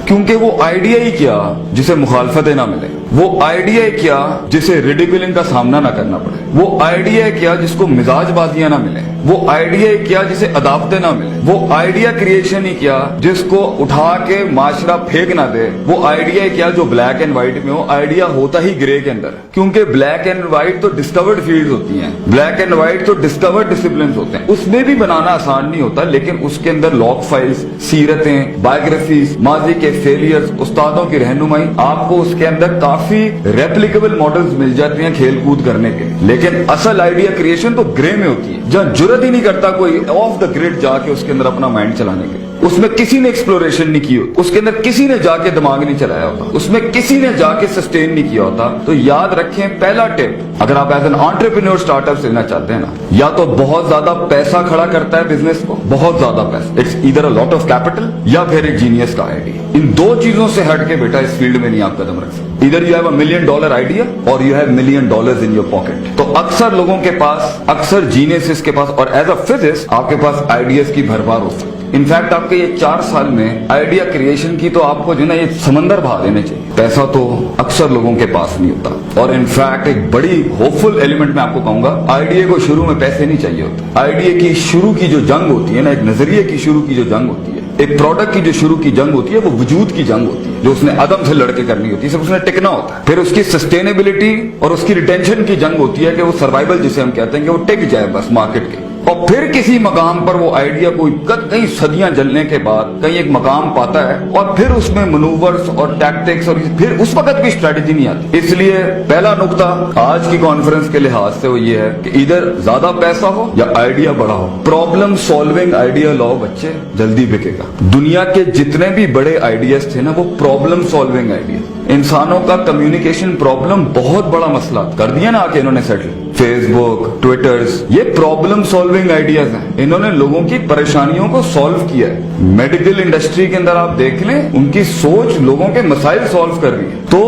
क्योंकि वो आइडिया ही क्या जिसे मुखालफतें ना मिले, वो आइडिया ही क्या जिसे रिडिकुलिंग का सामना ना करना पड़े, वो आइडिया ही क्या जिसको मिजाजबाजियां ना मिले, वो आइडिया ही क्या जिसे अदावतें ना मिले, वो आइडिया क्रिएशन ही क्या जिसको उठा के माशरा फेंक ना दे, वो आइडिया ही क्या जो ब्लैक एंड व्हाइट में हो, आइडिया होता ही ग्रे के अंदर। क्योंकि ब्लैक एंड व्हाइट तो डिस्कवर्ड फील्ड होती हैं, ब्लैक एंड व्हाइट तो डिस्कवर्ड डिसिप्लिन होते हैं, उसमें भी बनाना आसान नहीं होता, लेकिन उसके अंदर लॉग फाइल्स, सीरतें, बायोग्राफीज, माजी के फेलियर्स, उस्तादों की रहनुमाई, आपको उसके अंदर काफी रेप्लिकेबल मॉडल्स मिल जाते हैं खेल कूद करने के। लेकिन असल आइडिया क्रिएशन तो ग्रे में होती है, जहां जुर्रत ही नहीं करता कोई ऑफ द ग्रिड जाके उसके अंदर अपना माइंड चलाने के। उसमें किसी ने एक्सप्लोरेशन नहीं की होती, उसके अंदर किसी ने जाके दिमाग नहीं चलाया होता, उसमें किसी ने जाके सस्टेन नहीं किया होता। तो याद रखें, पहला टिप, अगर आप एज एन एंटरप्रेन्योर स्टार्टअप लेना चाहते हैं ना, या तो बहुत ज्यादा पैसा खड़ा करता है बिजनेस को, बहुत ज्यादा पैसा, it's either a lot of capital या फिर एक जीनियस का आइडिया। इन दो चीजों से हट के बेटा इस फील्ड में नहीं आप कदम रख सकते। इधर यू हैव $1 million आइडिया और you have $1 million in your pocket. तो अक्सर लोगों के पास, अक्सर जीनियस के पास, और एज अ फिजिस्ट आपके पास आइडियाज की भरमार हो सकती है। इनफैक्ट आपके ये 4 साल में आइडिया क्रिएशन की तो आपको जो ना ये समंदर बहा देने चाहिए। पैसा तो अक्सर लोगों के पास नहीं होता, और इनफैक्ट एक बड़ी होपफुल एलिमेंट मैं आपको कहूंगा, आइडिया को शुरू में पैसे नहीं चाहिए होते। आइडिया की शुरू की जो जंग होती है ना, एक नजरिए की शुरू की जो जंग होती है, एक प्रोडक्ट की जो शुरू की जंग होती है, वो वजूद की जंग होती है, जो उसने अदम से लड़के करनी होती है, सिर्फ उसने टिकना होता है। फिर उसकी सस्टेनेबिलिटी और उसकी रिटेंशन की जंग होती है कि वो सर्वाइवल जिसे हम कहते हैं कि वो टिक जाए बस मार्केट के। और फिर किसी मकाम पर वो आइडिया कोई कई सदियां जलने के बाद कहीं एक मकाम पाता है, और फिर उसमें मनूवर्स और टैक्टिक्स, और फिर उस वक्त भी स्ट्रेटेजी नहीं आती। इसलिए पहला नुकता आज की कॉन्फ्रेंस के लिहाज से वो ये है कि इधर ज्यादा पैसा हो या आइडिया बड़ा हो, प्रॉब्लम सॉल्विंग आइडिया लाओ बच्चे, जल्दी बिकेगा। दुनिया के जितने भी बड़े आइडियाज थे ना, वो प्रॉब्लम सॉल्विंग आइडिया। इंसानों का कम्युनिकेशन प्रॉब्लम बहुत बड़ा मसला कर दिया ना आके इन्होंने सेटल। फेसबुक, ट्विटर्स, ये प्रॉब्लम सॉल्विंग आइडियाज हैं। इन्होंने लोगों की परेशानियों को सॉल्व किया है। मेडिकल इंडस्ट्री के अंदर आप देख लें, उनकी सोच लोगों के मसाइल सॉल्व कर रही है। तो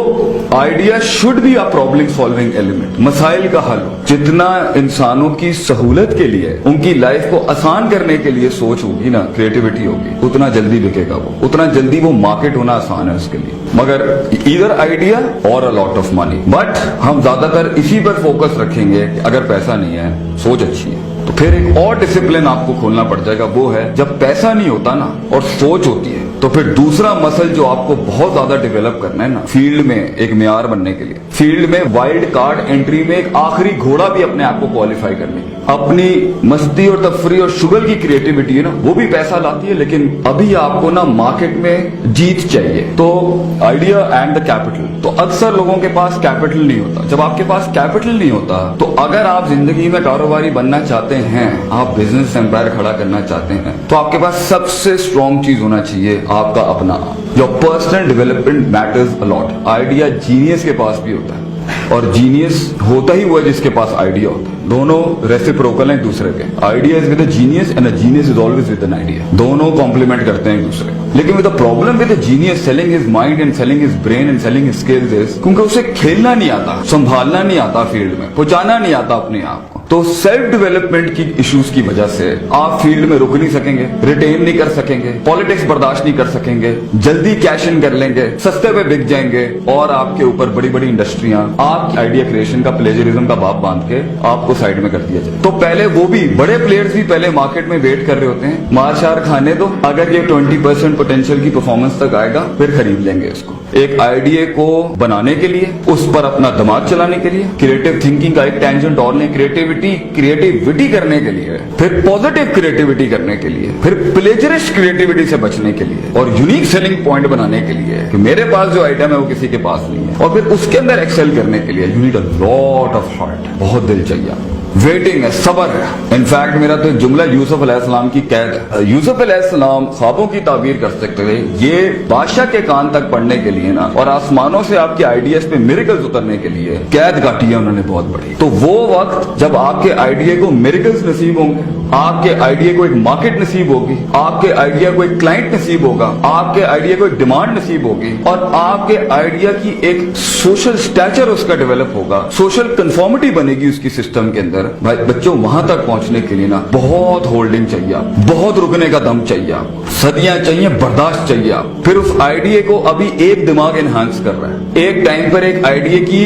idea should be a problem solving element, मसाइल का हल। जितना इंसानों की सहूलत के लिए, उनकी लाइफ को आसान करने के लिए सोच होगी ना, क्रिएटिविटी होगी, उतना जल्दी बिकेगा वो, उतना जल्दी वो मार्केट होना आसान है उसके लिए। मगर इधर आइडिया और अ लॉट ऑफ मनी, बट हम ज्यादातर इसी पर फोकस रखेंगे कि अगर पैसा नहीं है, सोच अच्छी है, तो फिर एक और डिसिप्लिन आपको खोलना पड़ जाएगा। वो है जब पैसा नहीं होता ना और सोच होती है, तो फिर दूसरा मसल जो आपको बहुत ज्यादा डेवलप करना है ना फील्ड में, एक मेयार बनने के लिए, फील्ड में वाइल्ड कार्ड एंट्री में एक आखिरी घोड़ा भी अपने आप को क्वालिफाई करने की, अपनी मस्ती और तफरी और शुगर की क्रिएटिविटी है ना, वो भी पैसा लाती है। लेकिन अभी आपको ना मार्केट में जीत चाहिए, तो आइडिया एंड द कैपिटल। तो अक्सर लोगों के पास कैपिटल नहीं होता। जब आपके पास कैपिटल नहीं होता, तो अगर आप जिंदगी में कारोबारी बनना चाहते हैं, आप बिजनेस एम्पायर खड़ा करना चाहते हैं, तो आपके पास सबसे स्ट्रॉन्ग चीज होना चाहिए आपका अपना आप। Your personal development matters a lot. Idea genius के पास भी होता है, और जीनियस होता ही हुआ जिसके पास आइडिया होता है। दोनों रेसिप्रोकल हैं दूसरे के। Idea is with a genius and a genius is always with an idea. दोनों कॉम्प्लीमेंट करते हैं एक दूसरे को। लेकिन with the problem with the genius selling his mind and selling his brain and selling his skills is, क्योंकि उसे खेलना नहीं आता, संभालना नहीं आता, फील्ड में पहुंचाना नहीं आता अपने आप को। तो सेल्फ डेवलपमेंट की इश्यूज की वजह से आप फील्ड में रुक नहीं सकेंगे, रिटेन नहीं कर सकेंगे, पॉलिटिक्स बर्दाश्त नहीं कर सकेंगे, जल्दी कैश इन कर लेंगे, सस्ते पे बिक जाएंगे, और आपके ऊपर बड़ी बड़ी इंडस्ट्रियां आप आइडिया क्रिएशन का प्लेजरिज्म का बाप बांध के आपको साइड में कर दिया जाए। तो पहले वो भी बड़े प्लेयर्स भी पहले मार्केट में वेट कर रहे होते हैं, मार शार खाने दो, अगर ये 20% पोटेंशियल की परफॉर्मेंस तक आएगा फिर खरीद लेंगे इसको। एक आइडिया को बनाने के लिए, उस पर अपना दिमाग चलाने के लिए, क्रिएटिव थिंकिंग का एक टेंजेंट और नहीं, क्रिएटिविटी करने के लिए, फिर पॉजिटिव क्रिएटिविटी करने के लिए, फिर प्लेजरिस्ट क्रिएटिविटी से बचने के लिए, और यूनिक सेलिंग पॉइंट बनाने के लिए कि मेरे पास जो आइटम है वो किसी के पास नहीं है, और फिर उसके अंदर एक्सेल करने के लिए you need a lot of heart, बहुत दिल चाहिए, वेटिंग है, सबर है। इनफैक्ट मेरा तो जुमला यूसुफ अलैहिस्सलाम की कैद है। यूसुफ अलैहिस्सलाम ख्वाबों की ताबीर कर सकते थे, ये बादशाह के कान तक पढ़ने के लिए ना, और आसमानों से आपके आइडियाज पे मिरेकल्स उतरने के लिए कैद काटी है उन्होंने बहुत बड़ी। तो वो वक्त जब आपके आइडिया को मिरेकल्स नसीब होंगे, आपके आइडिया को एक मार्केट नसीब होगी, आपके आइडिया को एक क्लाइंट नसीब होगा, आपके आइडिया को एक डिमांड नसीब होगी और आपके आइडिया की एक सोशल स्टैचर उसका डेवलप होगा, सोशल कंफर्मिटी बनेगी उसकी सिस्टम के अंदर। भाई बच्चों, वहां तक पहुंचने के लिए ना बहुत होल्डिंग चाहिए आपको, बहुत रुकने का दम चाहिए आपको, सदियां चाहिए, बर्दाश्त चाहिए आप। फिर उस आइडिया को अभी एक दिमाग एनहांस कर रहा है। एक टाइम पर एक आइडिया की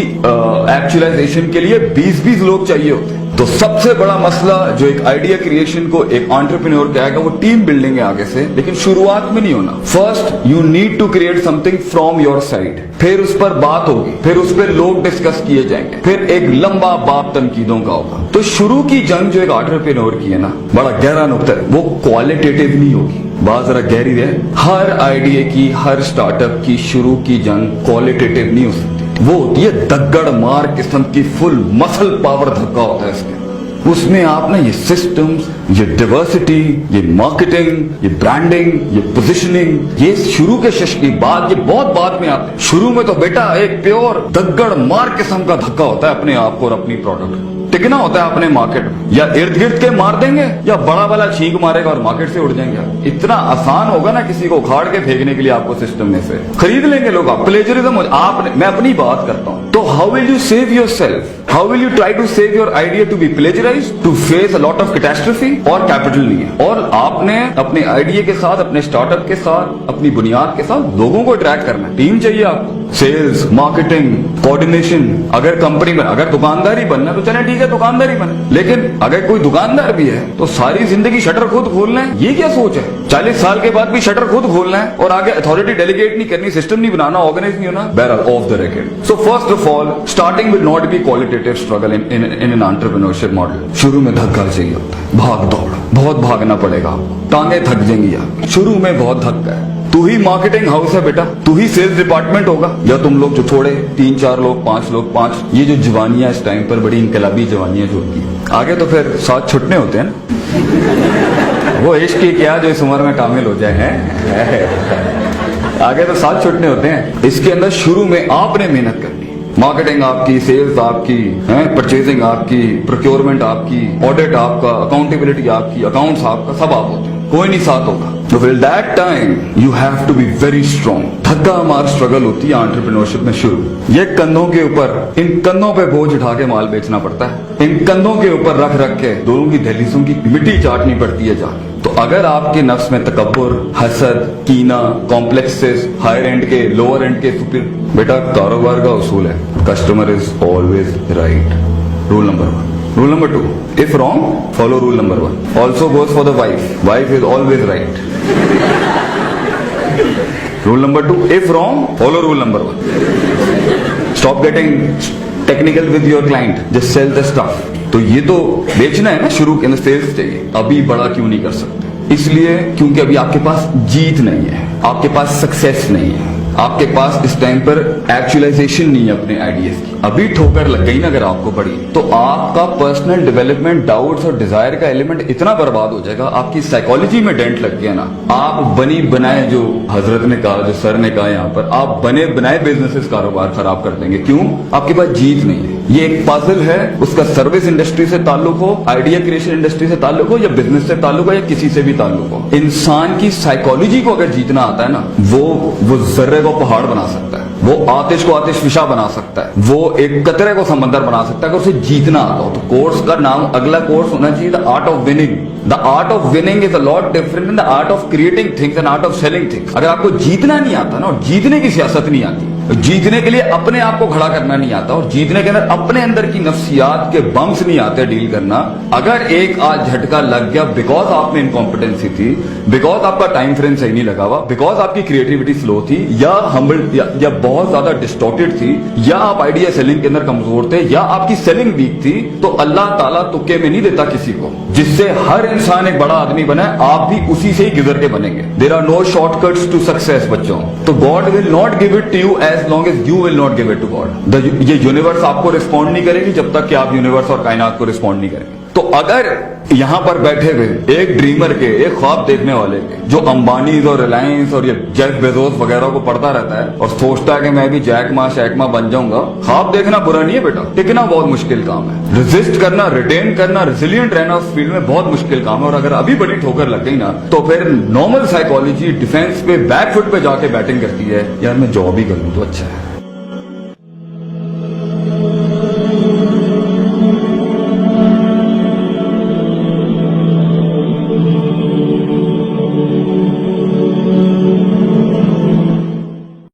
एक्चुअलाइजेशन के लिए 20-20 लोग चाहिए होते हैं। तो सबसे बड़ा मसला जो एक आइडिया क्रिएशन को एक एंटरप्रेन्योर का आएगा वो टीम बिल्डिंग है आगे से, लेकिन शुरुआत में नहीं होना। First you need to create something from your side, फिर उस पर बात होगी, फिर उस पर लोग डिस्कस किए जाएंगे, फिर एक लंबा बाप तनकीदों का होगा। तो शुरू की जंग जो एक एंटरप्रेन्योर की है ना, बड़ा गहरा नुक्ता है, वो क्वालिटेटिव नहीं होगी, बात जरा गहरी है। हर आइडिया की, हर स्टार्टअप की शुरू की जंग क्वालिटेटिव नहीं हो सकती, वो होती है दगड़ मार किस्म की, फुल मसल पावर धक्का होता है इसके। उसमें आप ना ये सिस्टम्स, ये डाइवर्सिटी, ये मार्केटिंग, ये ब्रांडिंग, ये पोजीशनिंग, ये शुरू के शश की बात, ये बहुत बाद में आते हैं। शुरू में तो बेटा एक प्योर दगड़ मार किस्म का धक्का होता है अपने आप को और अपनी प्रोडक्ट। टिकना होता है अपने मार्केट में, या इर्द गिर्द के मार देंगे या बड़ा वाला छींक मारेगा और मार्केट से उड़ जाएंगे। इतना आसान होगा ना किसी को उखाड़ के फेंकने के लिए आपको सिस्टम में से, खरीद लेंगे लोग। आप प्लेजरिज्म, आपने, मैं अपनी बात करता हूं, तो how will you save yourself, how will you try to save your idea to be plagiarise, to face a lot of catastrophe, और कैपिटल नहीं है। और आपने अपने आइडिया के साथ, अपने स्टार्टअप के साथ, अपनी बुनियाद के साथ लोगों को अट्रैक्ट करना है। टीम चाहिए आपको, सेल्स, मार्केटिंग, कोऑर्डिनेशन। अगर कंपनी में, अगर दुकानदारी बनना है तो चले ठीक है दुकानदारी बने, लेकिन अगर कोई दुकानदार भी है तो सारी जिंदगी शटर खुद खोलना है, ये क्या सोच है? 40 साल के बाद भी शटर खुद खोलना है और आगे अथॉरिटी डेलीगेट नहीं करनी, सिस्टम नहीं बनाना, ऑर्गेनाइज नहीं होना। बहरहाल of the record. So first of all, starting will not be qualitative struggle in an entrepreneurship model. शुरू में धक्का चाहिए होता है, भाग दौड़, बहुत भागना पड़ेगा आपको, टांगे थक जाएंगी आप, शुरू में बहुत धक्का है। तू ही मार्केटिंग हाउस है बेटा, तू ही सेल्स डिपार्टमेंट होगा, या तुम लोग जो थोड़े 3-4 लोग, 5 लोग, 5, ये जो जवानियां इस टाइम पर बड़ी इनकलाबी जवानियां जो होती है, आगे तो फिर साथ छुटने होते हैं ना। वो इश्क की क्या जो इस उम्र में कामिल हो जाए हैं, आगे तो साथ छुटने होते हैं। इसके अंदर शुरू में आपने मेहनत करनी, मार्केटिंग आपकी, सेल्स आपकी, परचेजिंग आपकी, प्रोक्योरमेंट आपकी, ऑडिट आपका, अकाउंटेबिलिटी आपकी, अकाउंट्स आपका, सब आप होते हैं, कोई नहीं साथ होगा। तो फिर that time you have to be very strong. धक्का मार स्ट्रगल होती है एंटरप्रेन्योरशिप में शुरू। ये कंधों के ऊपर, इन कंधों पे बोझ उठा के माल बेचना पड़ता है, इन कंधों के ऊपर रख रख के दोनों की दहलीजों की मिट्टी चाटनी पड़ती है जाके। तो अगर आपके नफ्स में तकब्बुर, हसद, कीना, कॉम्प्लेक्सेस, हायर एंड के, लोअर एंड के, सुपीरियर, बेटा कारोबार का उसूल है, customer is always right, rule number 1। Rule number 2, if wrong, follow rule number 1. Also goes for the wife. Wife is always right. Rule number 2, if wrong, follow rule number 1. Stop getting technical with your client. Just sell the stuff. तो ये तो बेचना है ना, शुरू के अंदर sales चाहिए। अभी बड़ा क्यों नहीं कर सकते? इसलिए क्योंकि अभी आपके पास जीत नहीं है, आपके पास सक्सेस नहीं है, आपके पास इस टाइम पर एक्चुअलाइजेशन नहीं है अपने आइडियाज की। अभी ठोकर लग गई ना अगर आपको बड़ी, तो आपका पर्सनल डेवलपमेंट, डाउट्स और डिजायर का एलिमेंट इतना बर्बाद हो जाएगा, आपकी साइकोलॉजी में डेंट लग गया ना, आप बनी बनाए, जो हजरत ने कहा, जो सर ने कहा यहाँ पर, आप बने बनाए बिजनेसेस, कारोबार खराब कर देंगे। क्यों? आपके पास जीत नहीं है। ये एक पजल है, उसका सर्विस इंडस्ट्री से ताल्लुक हो, आइडिया क्रिएशन इंडस्ट्री से ताल्लुक हो, या बिजनेस से ताल्लुक हो, या किसी से भी ताल्लुक हो, इंसान की साइकोलॉजी को अगर जीतना आता है ना, वो जर्रे को पहाड़ बना सकता है, वो आतिश को आतिश फिशा बना सकता है, वो एक कतरे को समंदर बना सकता है, अगर उसे जीतना आता हो। तो कोर्स का नाम, अगला कोर्स होना चाहिए the art of winning. The art of winning is a lot different in the art of creating things and art of selling things. अगर आपको जीतना नहीं आता ना, और जीतने की सियासत नहीं आती, जीतने के लिए अपने आप को खड़ा करना नहीं आता, और जीतने के अंदर अपने अंदर की नफ्सियात के बम्स नहीं आते डील करना, अगर एक आज झटका लग गया बिकॉज आप में इनकॉम्पिटेंसी थी, बिकॉज आपका टाइम फ्रेम सही नहीं लगा हुआ, बिकॉज आपकी क्रिएटिविटी स्लो थी, या हम्बल, या बहुत ज्यादा डिस्टॉर्टेड थी, या आप आइडिया सेलिंग के अंदर कमजोर थे, या आपकी सेलिंग वीक थी, तो अल्लाह ताला तुक्के में नहीं देता किसी को। जिससे हर इंसान एक बड़ा आदमी बना है, आप भी उसी से ही गुजर के बनेंगे। There are no shortcuts to success बच्चों। तो God will not give it to you as long as you will not give it to God. ये यूनिवर्स आपको रिस्पॉन्ड नहीं करेगी जब तक कि आप यूनिवर्स और कायनात को रिस्पॉन्ड नहीं करेंगे। तो अगर यहाँ पर बैठे हुए एक ड्रीमर के, एक ख्वाब देखने वाले के, जो अंबानीज और रिलायंस और ये जेफ बेजोस वगैरह को पढ़ता रहता है और सोचता है कि मैं भी जैक मा शैक मा बन जाऊंगा, ख्वाब देखना बुरा नहीं है बेटा, टिकना बहुत मुश्किल काम है। रेजिस्ट करना, रिटेन करना, रेजिलियंट रहना उस फील्ड में बहुत मुश्किल काम है। और अगर अभी बड़ी ठोकर लग गई ना, तो फिर नॉर्मल साइकोलॉजी डिफेंस पे बैक फुट पे जाके बैटिंग करती है, यार मैं जॉब ही कर लूं तो अच्छा है।